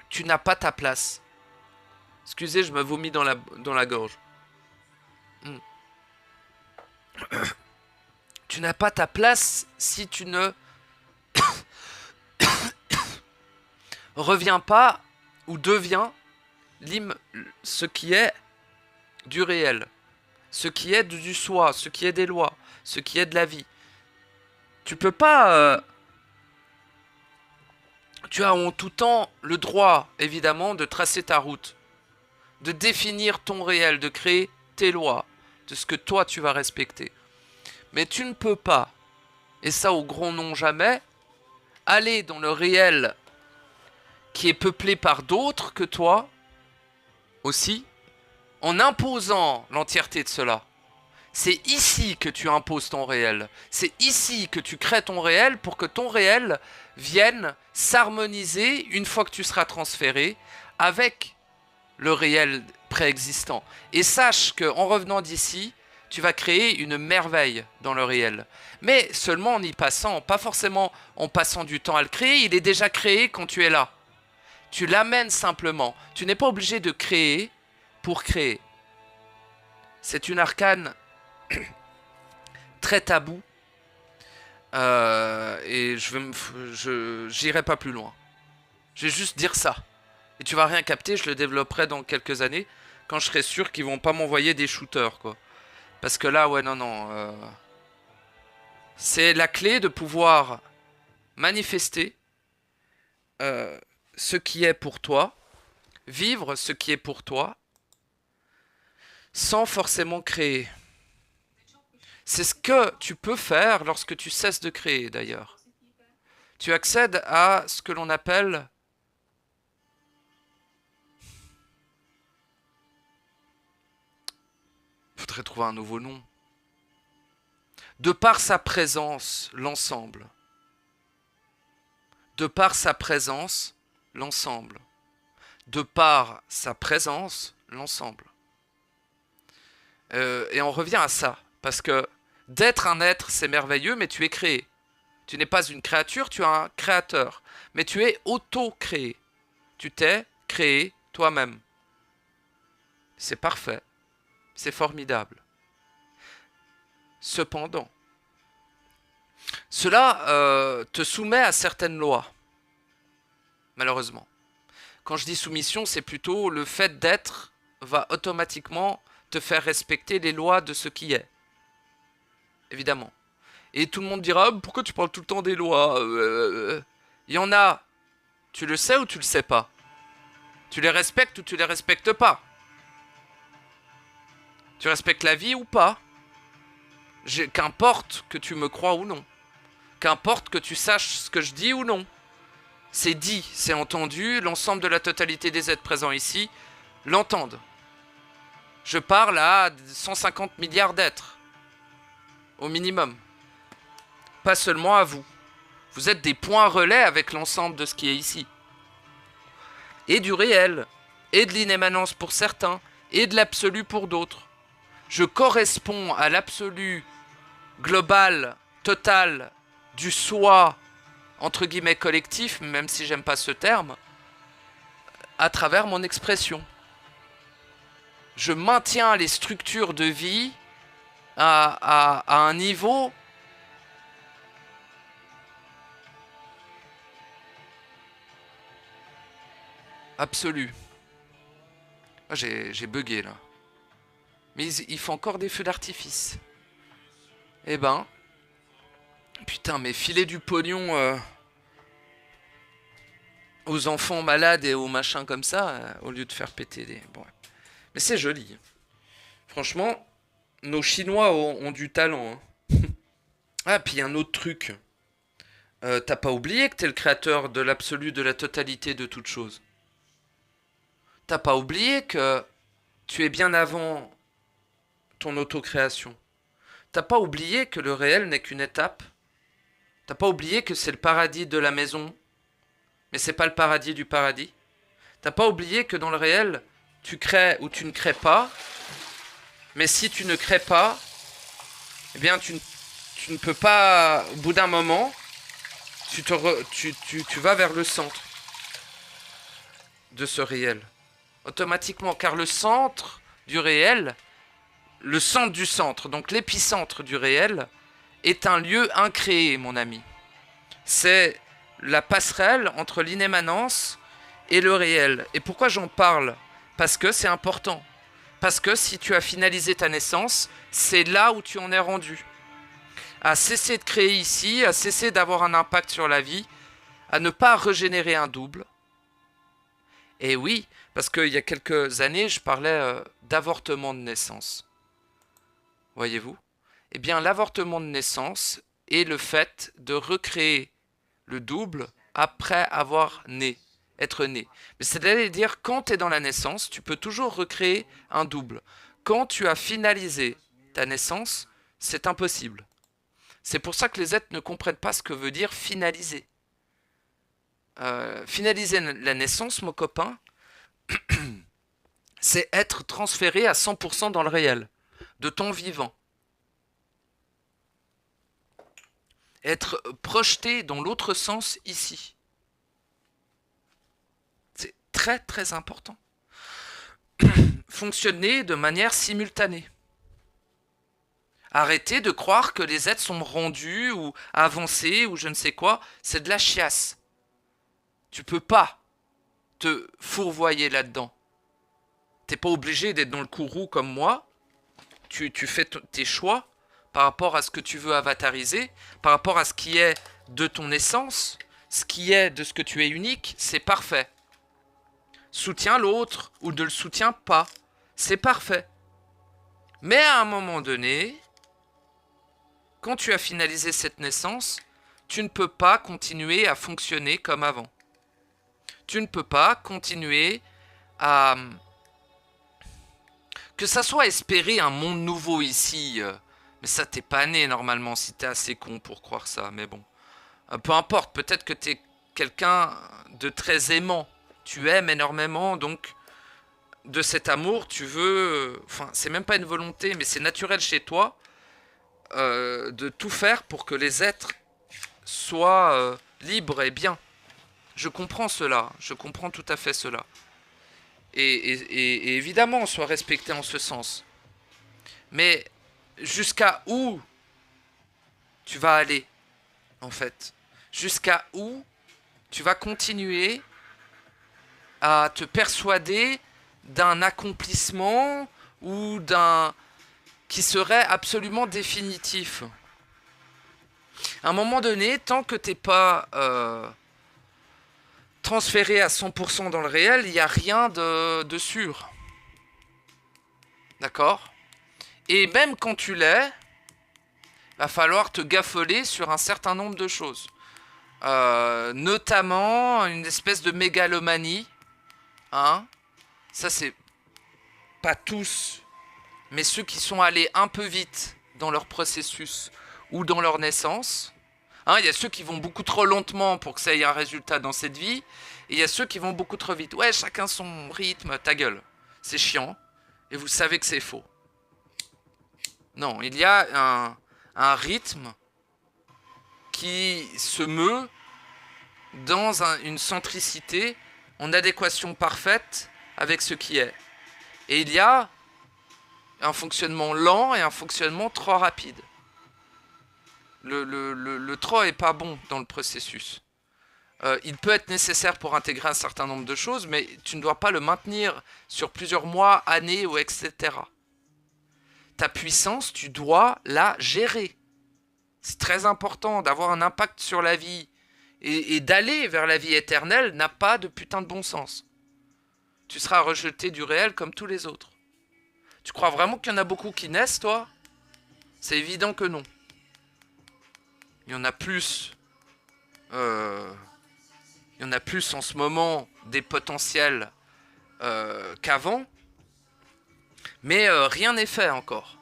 tu n'as pas ta place. Excusez, je me vomis dans la gorge. Tu n'as pas ta place si tu ne reviens pas ou deviens ce qui est du réel, ce qui est du soi, ce qui est des lois, ce qui est de la vie. Tu peux pas... tu as en tout temps le droit, évidemment, de tracer ta route, de définir ton réel, de créer tes lois, de ce que toi tu vas respecter. Mais tu ne peux pas, et ça au grand nom jamais, aller dans le réel qui est peuplé par d'autres que toi, aussi, en imposant l'entièreté de cela. C'est ici que tu imposes ton réel. C'est ici que tu crées ton réel pour que ton réel vienne s'harmoniser une fois que tu seras transféré avec le réel préexistant. Et sache qu'en revenant d'ici, tu vas créer une merveille dans le réel. Mais seulement en y passant, pas forcément en passant du temps à le créer, il est déjà créé quand tu es là. Tu l'amènes simplement. Tu n'es pas obligé de créer pour créer. C'est une arcane très tabou. Et j'irai pas plus loin. Je vais juste dire ça. Et tu vas rien capter, je le développerai dans quelques années, quand je serai sûr qu'ils vont pas m'envoyer des shooters, quoi. Parce que là, ouais, non. C'est la clé de pouvoir manifester ce qui est pour toi, vivre ce qui est pour toi, sans forcément créer. C'est ce que tu peux faire lorsque tu cesses de créer, d'ailleurs. Tu accèdes à ce que l'on appelle... Faudrait trouver un nouveau nom. De par sa présence, l'ensemble. De par sa présence, l'ensemble. De par sa présence, l'ensemble. Et on revient à ça. Parce que d'être un être, c'est merveilleux, mais tu es créé. Tu n'es pas une créature, tu es un créateur. Mais tu es auto-créé. Tu t'es créé toi-même. C'est parfait. C'est formidable. Cependant, cela te soumet à certaines lois. Malheureusement. Quand je dis soumission, c'est plutôt le fait d'être va automatiquement te faire respecter les lois de ce qui est. Évidemment. Et tout le monde dira, pourquoi tu parles tout le temps des lois Il y en a, tu le sais ou tu le sais pas? Tu les respectes ou tu les respectes pas? Tu respectes la vie ou pas? Qu'importe que tu me crois ou non. Qu'importe que tu saches ce que je dis ou non. C'est dit, c'est entendu, l'ensemble de la totalité des êtres présents ici l'entendent. Je parle à 150 milliards d'êtres. Au minimum. Pas seulement à vous. Vous êtes des points relais avec l'ensemble de ce qui est ici. Et du réel. Et de l'inémanence pour certains. Et de l'absolu pour d'autres. Je corresponds à l'absolu global, total, du soi, entre guillemets collectif, même si j'aime pas ce terme, à travers mon expression. Je maintiens les structures de vie à un niveau absolu. Ah, j'ai bugué là. Mais il faut encore des feux d'artifice. Eh ben, putain, mais filer du pognon aux enfants malades et aux machins comme ça, au lieu de faire péter des... Bon. Mais c'est joli. Franchement, nos Chinois ont du talent. Hein. Ah, puis un autre truc. T'as pas oublié que t'es le créateur de l'absolu, de la totalité de toute chose. T'as pas oublié que tu es bien avant ton autocréation. T'as pas oublié que le réel n'est qu'une étape. T'as pas oublié que c'est le paradis de la maison, mais c'est pas le paradis du paradis. T'as pas oublié que dans le réel, tu crées ou tu ne crées pas, mais si tu ne crées pas, eh bien tu ne peux pas, au bout d'un moment, tu vas vers le centre de ce réel. Automatiquement, car le centre du réel, le centre du centre, donc l'épicentre du réel, est un lieu incréé, mon ami. C'est la passerelle entre l'inémanence et le réel. Et pourquoi j'en parle? Parce que c'est important. Parce que si tu as finalisé ta naissance, c'est là où tu en es rendu. À cesser de créer ici, à cesser d'avoir un impact sur la vie, à ne pas régénérer un double. Et oui, parce qu'il y a quelques années, je parlais d'avortement de naissance. Voyez-vous? Eh bien, l'avortement de naissance est le fait de recréer le double après avoir être né. Mais c'est-à-dire, quand tu es dans la naissance, tu peux toujours recréer un double. Quand tu as finalisé ta naissance, c'est impossible. C'est pour ça que les êtres ne comprennent pas ce que veut dire finaliser. Finaliser la naissance, mon copain, c'est être transféré à 100% dans le réel, de ton vivant. Être projeté dans l'autre sens ici. C'est très très important. Fonctionner de manière simultanée. Arrêtez de croire que les êtres sont rendus ou avancés ou je ne sais quoi. C'est de la chiasse. Tu peux pas te fourvoyer là-dedans. T'es pas obligé d'être dans le courroux comme moi. Tu fais tes choix par rapport à ce que tu veux avatariser, par rapport à ce qui est de ton essence, ce qui est de ce que tu es unique, c'est parfait. Soutiens l'autre ou ne le soutiens pas, c'est parfait. Mais à un moment donné, quand tu as finalisé cette naissance, tu ne peux pas continuer à fonctionner comme avant. Tu ne peux pas continuer à... Que ça soit espérer un monde nouveau ici... Mais ça, t'es pas né normalement si t'es assez con pour croire ça. Mais bon, peu importe, peut-être que t'es quelqu'un de très aimant. Tu aimes énormément, donc de cet amour, tu veux... Enfin, c'est même pas une volonté, mais c'est naturel chez toi de tout faire pour que les êtres soient libres et bien. Je comprends cela, je comprends tout à fait cela. Et évidemment, soient respectés en ce sens. Mais... jusqu'à où tu vas aller, en fait? Jusqu'à où tu vas continuer à te persuader d'un accomplissement ou d'un qui serait absolument définitif? À un moment donné, tant que t'es pas transféré à 100% dans le réel, il n'y a rien de sûr. D'accord? Et même quand tu l'es, va falloir te gaffeler sur un certain nombre de choses. Notamment une espèce de mégalomanie. Hein? Ça, c'est pas tous, mais ceux qui sont allés un peu vite dans leur processus ou dans leur naissance. Hein, il y a ceux qui vont beaucoup trop lentement pour que ça ait un résultat dans cette vie. Et il y a ceux qui vont beaucoup trop vite. Ouais, chacun son rythme, ta gueule. C'est chiant. Et vous savez que c'est faux. Non, il y a un rythme qui se meut dans une centricité en adéquation parfaite avec ce qui est. Et il y a un fonctionnement lent et un fonctionnement trop rapide. Le trop est pas bon dans le processus. Il peut être nécessaire pour intégrer un certain nombre de choses, mais tu ne dois pas le maintenir sur plusieurs mois, années, ou etc. Ta puissance, tu dois la gérer. C'est très important d'avoir un impact sur la vie. Et d'aller vers la vie éternelle n'a pas de putain de bon sens. Tu seras rejeté du réel comme tous les autres. Tu crois vraiment qu'il y en a beaucoup qui naissent, toi? C'est évident que non. Il y en a plus. Il y en a plus en ce moment des potentiels qu'avant. Mais rien n'est fait encore.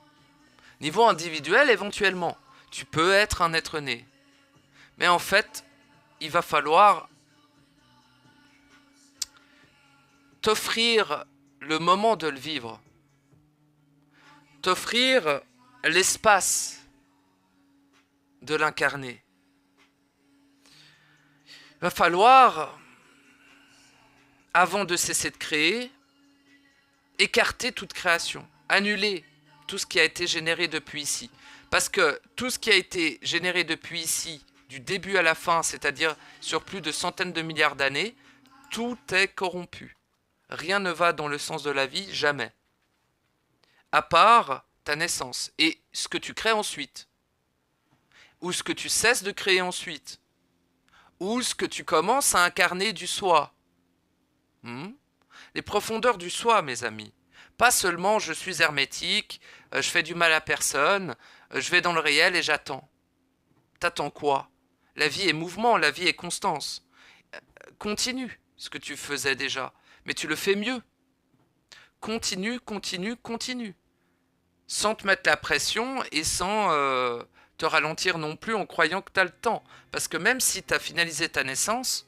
Niveau individuel, éventuellement, tu peux être un être né. Mais en fait, il va falloir t'offrir le moment de le vivre. T'offrir l'espace de l'incarner. Il va falloir, avant de cesser de créer, écarter toute création, annuler tout ce qui a été généré depuis ici. Parce que tout ce qui a été généré depuis ici, du début à la fin, c'est-à-dire sur plus de centaines de milliards d'années, tout est corrompu. Rien ne va dans le sens de la vie, jamais. À part ta naissance et ce que tu crées ensuite. Ou ce que tu cesses de créer ensuite. Ou ce que tu commences à incarner du soi. Les profondeurs du soi, mes amis. Pas seulement je suis hermétique, je fais du mal à personne, je vais dans le réel et j'attends. T'attends quoi? La vie est mouvement, la vie est constance. Continue ce que tu faisais déjà, mais tu le fais mieux. Continue, continue, continue. Sans te mettre la pression et sans te ralentir non plus en croyant que tu as le temps. Parce que même si tu as finalisé ta naissance,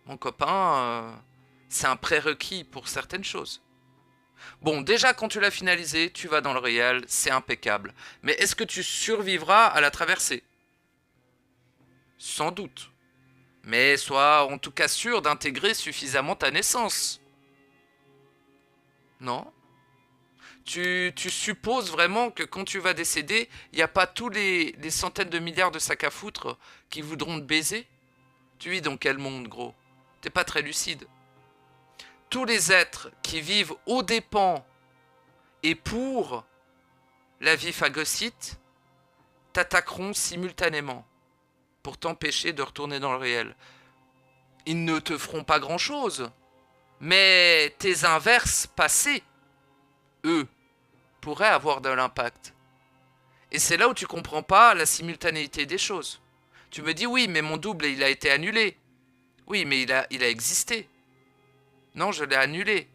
mon copain, c'est un prérequis pour certaines choses. Bon, déjà quand tu l'as finalisé, tu vas dans le réel, c'est impeccable. Mais est-ce que tu survivras à la traversée? Sans doute. Mais sois en tout cas sûr d'intégrer suffisamment ta naissance. Non? Tu supposes vraiment que quand tu vas décéder, il n'y a pas tous les centaines de milliards de sacs à foutre qui voudront te baiser? Tu vis dans quel monde, gros? T'es pas très lucide. Tous les êtres qui vivent aux dépens et pour la vie phagocyte t'attaqueront simultanément pour t'empêcher de retourner dans le réel. Ils ne te feront pas grand-chose, mais tes inverses passés, eux, pourraient avoir de l'impact. Et c'est là où tu comprends pas la simultanéité des choses. Tu me dis oui, mais mon double il a été annulé. Oui, mais il a existé. Non, je l'ai annulé.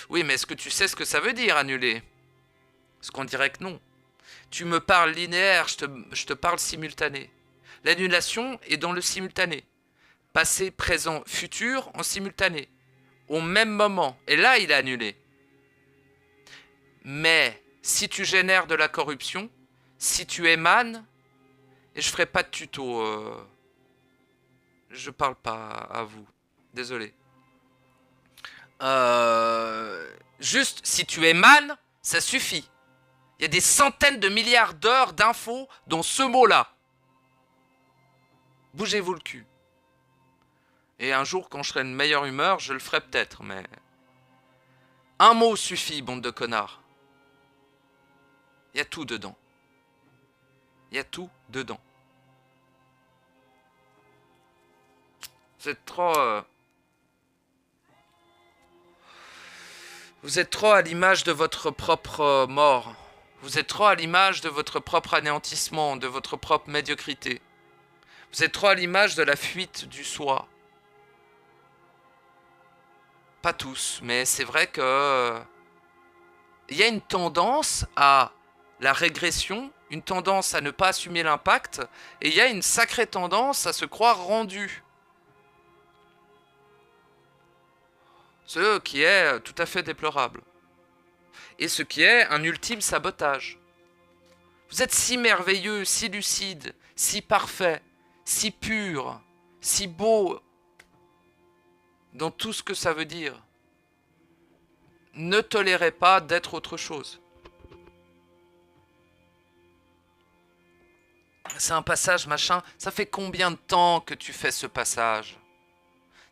Oui, mais est-ce que tu sais ce que ça veut dire annuler? Parce qu'on dirait que non. Tu me parles linéaire, je te parle simultané. L'annulation est dans le simultané. Passé, présent, futur en simultané. Au même moment. Et là, il est annulé. Mais si tu génères de la corruption, si tu émanes, et je ferai pas de tuto, je parle pas à vous, désolé. Juste, si tu émanes, ça suffit. Il y a des centaines de milliards d'heures d'infos dans ce mot-là. Bougez-vous le cul. Et un jour, quand je serai de meilleure humeur, je le ferai peut-être, mais... Un mot suffit, bande de connards. Il y a tout dedans. Il y a tout dedans. C'est trop... Vous êtes trop à l'image de votre propre mort. Vous êtes trop à l'image de votre propre anéantissement, de votre propre médiocrité. Vous êtes trop à l'image de la fuite du soi. Pas tous, mais c'est vrai que il y a une tendance à la régression, une tendance à ne pas assumer l'impact, et il y a une sacrée tendance à se croire rendu. Ce qui est tout à fait déplorable. Et ce qui est un ultime sabotage. Vous êtes si merveilleux, si lucide, si parfait, si pur, si beau, dans tout ce que ça veut dire. Ne tolérez pas d'être autre chose. C'est un passage machin. Ça fait combien de temps que tu fais ce passage?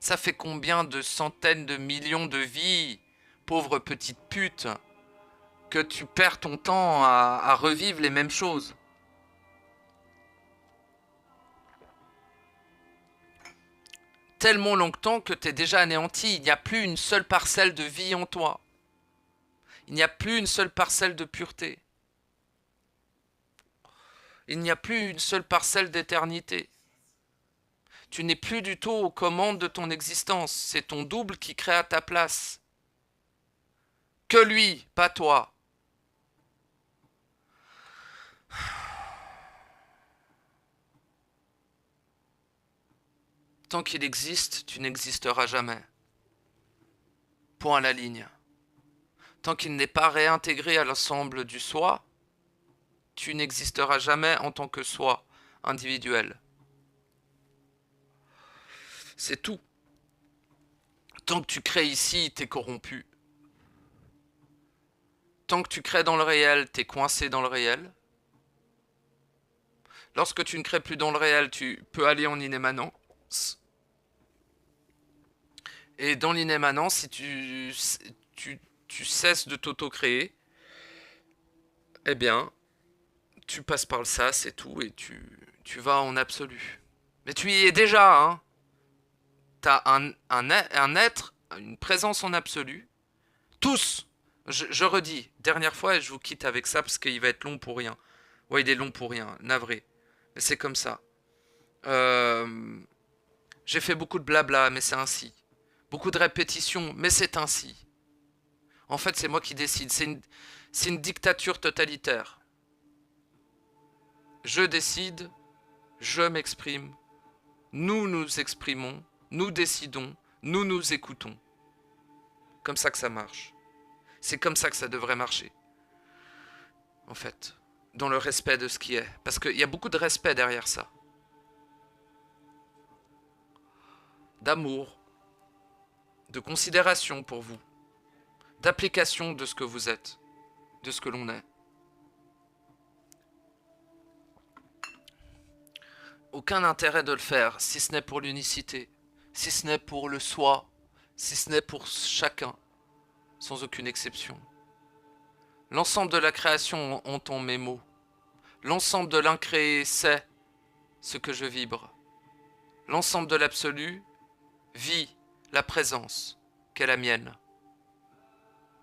Ça fait combien de centaines de millions de vies, pauvre petite pute, que tu perds ton temps à revivre les mêmes choses? Tellement longtemps que t'es déjà anéanti. Il n'y a plus une seule parcelle de vie en toi. Il n'y a plus une seule parcelle de pureté. Il n'y a plus une seule parcelle d'éternité. Tu n'es plus du tout aux commandes de ton existence. C'est ton double qui crée à ta place. Que lui, pas toi. Tant qu'il existe, tu n'existeras jamais. Point à la ligne. Tant qu'il n'est pas réintégré à l'ensemble du soi, tu n'existeras jamais en tant que soi individuel. C'est tout. Tant que tu crées ici, t'es corrompu. Tant que tu crées dans le réel, t'es coincé dans le réel. Lorsque tu ne crées plus dans le réel, tu peux aller en inémanence. Et dans l'inémanence, si tu cesses de t'auto-créer, eh bien, tu passes par le sas et tout, et tu vas en absolu. Mais tu y es déjà, hein. T'as un être, une présence en absolu. Tous. Je redis, dernière fois, et je vous quitte avec ça, parce qu'il va être long pour rien. Ouais, il est long pour rien, navré. Mais c'est comme ça. J'ai fait beaucoup de blabla, mais c'est ainsi. Beaucoup de répétitions, mais c'est ainsi. En fait, c'est moi qui décide. C'est une dictature totalitaire. Je décide, je m'exprime, nous nous exprimons, nous décidons, nous nous écoutons. Comme ça que ça marche. C'est comme ça que ça devrait marcher. En fait, dans le respect de ce qui est. Parce qu'il y a beaucoup de respect derrière ça. D'amour, de considération pour vous, d'application de ce que vous êtes, de ce que l'on est. Aucun intérêt de le faire, si ce n'est pour l'unicité, si ce n'est pour le soi, si ce n'est pour chacun, sans aucune exception. L'ensemble de la création entend mes mots. L'ensemble de l'incréé sait ce que je vibre. L'ensemble de l'absolu vit la présence qu'est la mienne.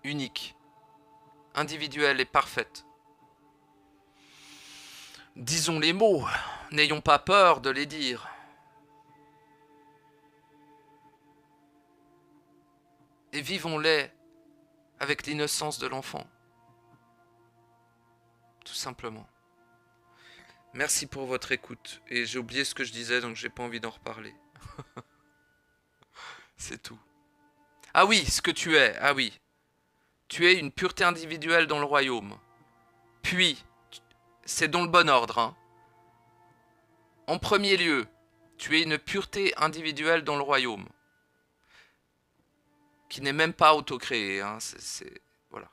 Unique, individuelle et parfaite. Disons les mots, n'ayons pas peur de les dire. Et vivons-les avec l'innocence de l'enfant. Tout simplement. Merci pour votre écoute. Et j'ai oublié ce que je disais, donc j'ai pas envie d'en reparler. C'est tout. Ah oui, ce que tu es. Ah oui. Tu es une pureté individuelle dans le royaume. Puis, c'est dans le bon ordre. Hein. En premier lieu, tu es une pureté individuelle dans le royaume. Qui n'est même pas autocréée. Hein. Voilà.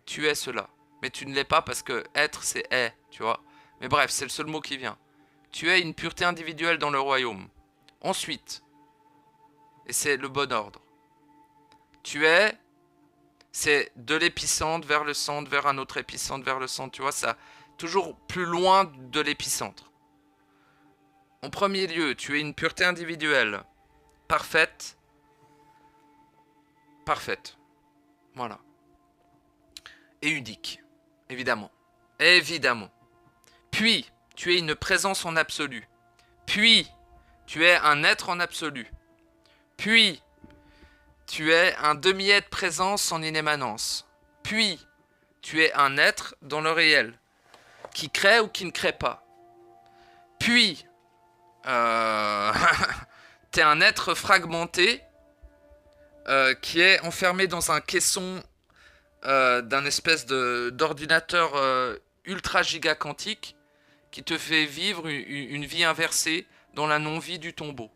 Tu es cela. Mais tu ne l'es pas parce que être, c'est est, tu vois. Mais bref, c'est le seul mot qui vient. Tu es une pureté individuelle dans le royaume. Ensuite, et c'est le bon ordre, tu es, c'est de l'épicentre vers le centre, vers un autre épicentre, vers le centre, tu vois, ça, toujours plus loin de l'épicentre. En premier lieu, tu es une pureté individuelle, parfaite, parfaite, voilà. et unique. Évidemment. Évidemment. Puis, tu es une présence en absolu. Puis, tu es un être en absolu. Puis, tu es un demi-être présence en inémanence. Puis, tu es un être dans le réel, qui crée ou qui ne crée pas. Puis, tu es un être fragmenté qui est enfermé dans un caisson d'un espèce d'ordinateur ultra giga quantique qui te fait vivre une vie inversée dans la non-vie du tombeau.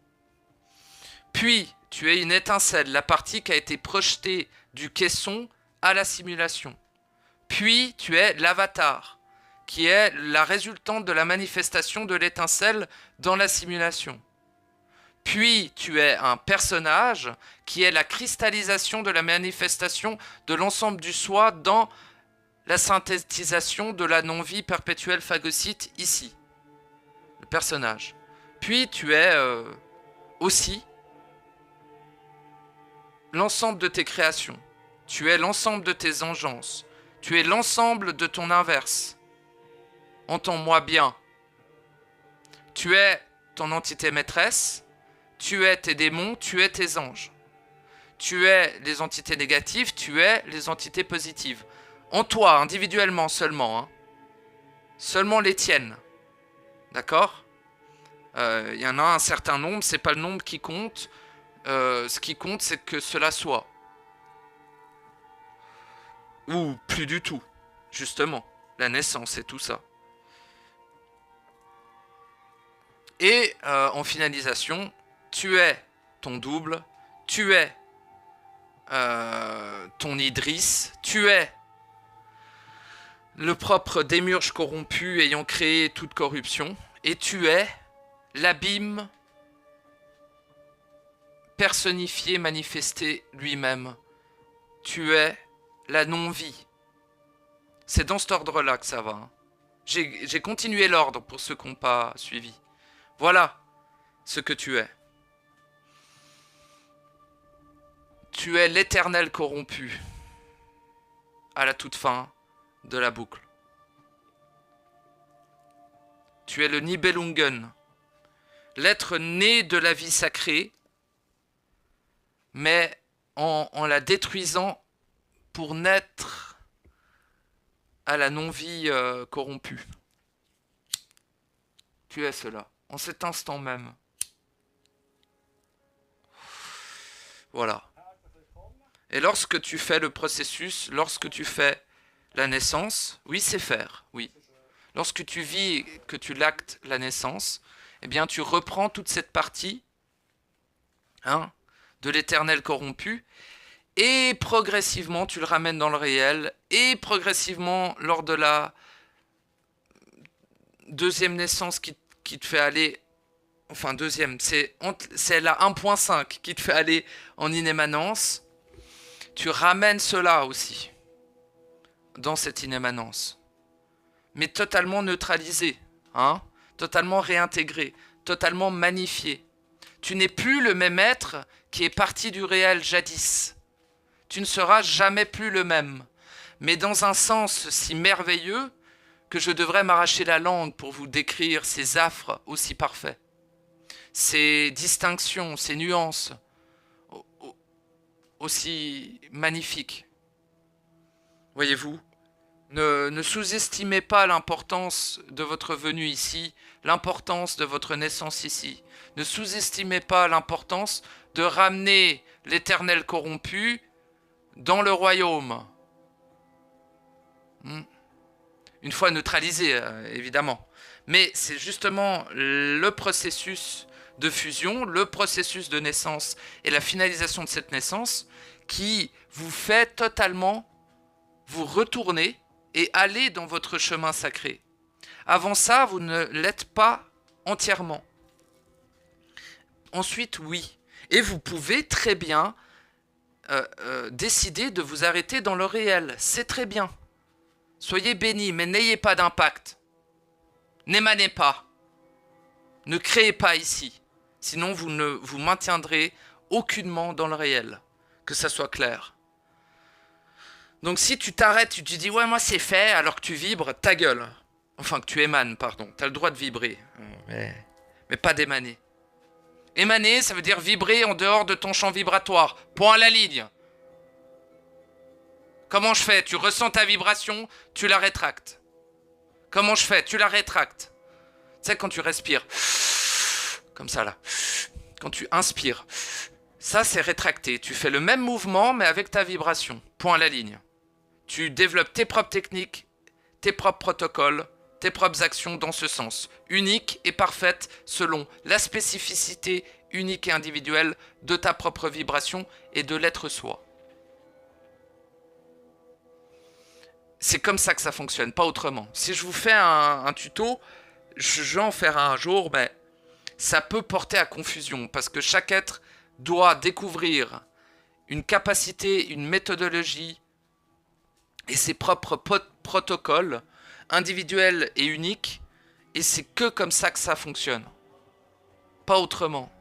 Puis, tu es une étincelle, la partie qui a été projetée du caisson à la simulation. Puis, tu es l'avatar, qui est la résultante de la manifestation de l'étincelle dans la simulation. Puis, tu es un personnage qui est la cristallisation de la manifestation de l'ensemble du soi dans la synthétisation de la non-vie perpétuelle phagocyte ici. Le personnage. Puis, tu es aussi l'ensemble de tes créations. Tu es l'ensemble de tes engences. Tu es l'ensemble de ton inverse. Entends-moi bien. Tu es ton entité maîtresse. Tu es tes démons. Tu es tes anges. Tu es les entités négatives. Tu es les entités positives. En toi, individuellement seulement. Hein. Seulement les tiennes. D'accord ? Y en a un certain nombre. C'est pas le nombre qui compte. Ce qui compte, c'est que cela soit. Ou plus du tout, justement. La naissance et tout ça. Et en finalisation, tu es ton double, tu es ton Idriss, tu es le propre démiurge corrompu ayant créé toute corruption, et tu es l'abîme personnifié, manifesté lui-même. Tu es la non-vie. C'est dans cet ordre-là que ça va. Hein. J'ai continué l'ordre pour ceux qui n'ont pas suivi. Voilà ce que tu es. Tu es l'éternel corrompu à la toute fin de la boucle. Tu es le Nibelungen, l'être né de la vie sacrée, mais en la détruisant pour naître à la non-vie corrompue. Tu es cela, en cet instant même. Voilà. Et lorsque tu fais le processus, lorsque tu fais la naissance, oui, c'est faire, oui. Lorsque tu vis, que tu l'actes la naissance, eh bien, tu reprends toute cette partie de l'éternel corrompu, et progressivement, tu le ramènes dans le réel, et progressivement, lors de la deuxième naissance qui te fait aller, enfin deuxième, c'est la 1.5 qui te fait aller en inémanence, tu ramènes cela aussi, dans cette inémanence. Mais totalement neutralisé, totalement réintégré, totalement magnifié. Tu n'es plus le même être qui est parti du réel jadis. Tu ne seras jamais plus le même. Mais dans un sens si merveilleux que je devrais m'arracher la langue pour vous décrire ces affres aussi parfaits. Ces distinctions, ces nuances aussi magnifiques. Voyez-vous ? Ne sous-estimez pas l'importance de votre venue ici, l'importance de votre naissance ici. Ne sous-estimez pas l'importance de ramener l'éternel corrompu dans le royaume. Une fois neutralisé, évidemment. Mais c'est justement le processus de fusion, le processus de naissance et la finalisation de cette naissance qui vous fait totalement vous retourner et aller dans votre chemin sacré. Avant ça, vous ne l'êtes pas entièrement. Ensuite, oui. Et vous pouvez très bien décider de vous arrêter dans le réel. C'est très bien. Soyez bénis, mais n'ayez pas d'impact. N'émanez pas. Ne créez pas ici. Sinon, vous ne vous maintiendrez aucunement dans le réel. Que ça soit clair. Donc si tu t'arrêtes, tu te dis ouais moi c'est fait, alors que tu vibres, ta gueule. Enfin que tu émanes, pardon. T'as le droit de vibrer. Mais pas d'émaner. Émaner, ça veut dire vibrer en dehors de ton champ vibratoire. Point à la ligne. Comment je fais? Tu ressens ta vibration, tu la rétractes. Comment je fais? Tu la rétractes. Tu sais quand tu respires. Comme ça là. Quand tu inspires. Ça c'est rétracté. Tu fais le même mouvement mais avec ta vibration. Point à la ligne. Tu développes tes propres techniques, tes propres protocoles, tes propres actions dans ce sens. Unique et parfaite selon la spécificité unique et individuelle de ta propre vibration et de l'être soi. C'est comme ça que ça fonctionne, pas autrement. Si je vous fais un tuto, je vais en faire un jour, mais ça peut porter à confusion parce que chaque être doit découvrir une capacité, une méthodologie et ses propres protocoles individuels et uniques, et c'est que comme ça que ça fonctionne. Pas autrement.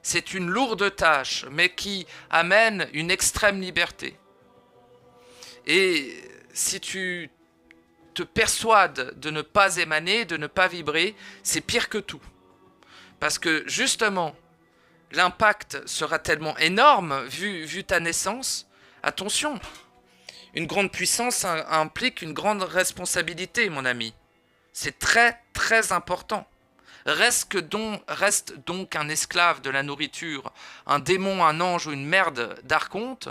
C'est une lourde tâche, mais qui amène une extrême liberté. Et si tu te persuades de ne pas émaner, de ne pas vibrer, c'est pire que tout. Parce que justement, l'impact sera tellement énorme vu ta naissance. Attention, une grande puissance implique une grande responsabilité, mon ami. C'est très très important. Reste donc un esclave de la nourriture, un démon, un ange ou une merde d'archonte,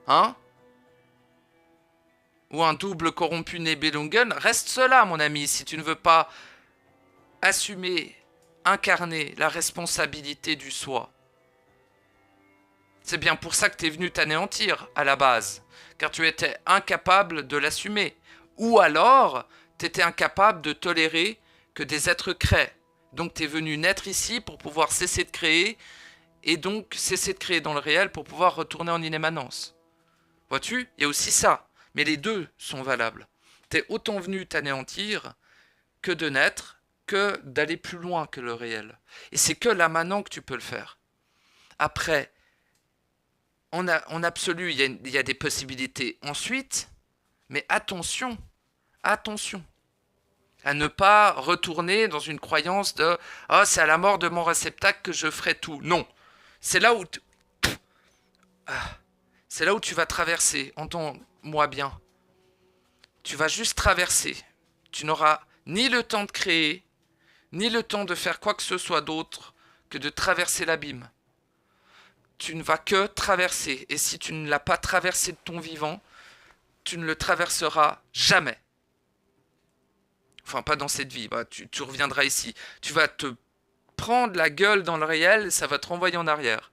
hein? Ou un double corrompu Nibelungen, reste cela, mon ami, si tu ne veux pas assumer, incarner la responsabilité du soi. C'est bien pour ça que tu es venu t'anéantir à la base, car tu étais incapable de l'assumer. Ou alors, tu étais incapable de tolérer que des êtres créent. Donc tu es venu naître ici pour pouvoir cesser de créer, et donc cesser de créer dans le réel pour pouvoir retourner en inémanence. Vois-tu? Il y a aussi ça. Mais les deux sont valables. Tu es autant venu t'anéantir que de naître, que d'aller plus loin que le réel. Et c'est que là maintenant que tu peux le faire. Après, en absolu, il y a des possibilités ensuite, mais attention à ne pas retourner dans une croyance de « Ah, c'est à la mort de mon réceptacle que je ferai tout ». Non, c'est là où c'est là où tu vas traverser, entends-moi bien. Tu vas juste traverser. Tu n'auras ni le temps de créer, ni le temps de faire quoi que ce soit d'autre que de traverser l'abîme. Tu ne vas que traverser. Et si tu ne l'as pas traversé de ton vivant, tu ne le traverseras jamais. Enfin, pas dans cette vie. Bah, tu reviendras ici. Tu vas te prendre la gueule dans le réel et ça va te renvoyer en arrière.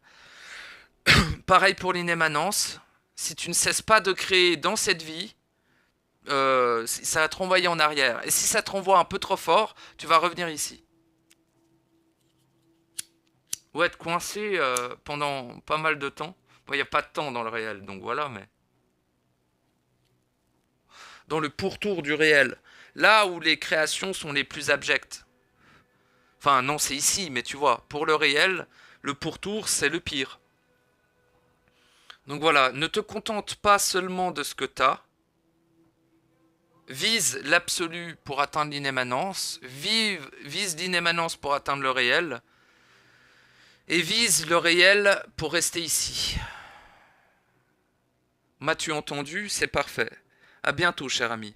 Pareil pour l'inémanence. Si tu ne cesses pas de créer dans cette vie, ça va te renvoyer en arrière. Et si ça te renvoie un peu trop fort, tu vas revenir ici. Ou être coincé pendant pas mal de temps. Bon, il n'y a pas de temps dans le réel, donc voilà, mais... Dans le pourtour du réel. Là où les créations sont les plus abjectes. Enfin, non, c'est ici, mais tu vois, pour le réel, le pourtour, c'est le pire. Donc voilà, ne te contente pas seulement de ce que t'as. Vise l'absolu pour atteindre l'inémanence. Vise l'inémanence pour atteindre le réel. Et vise le réel pour rester ici. M'as-tu entendu? C'est parfait. À bientôt, cher ami.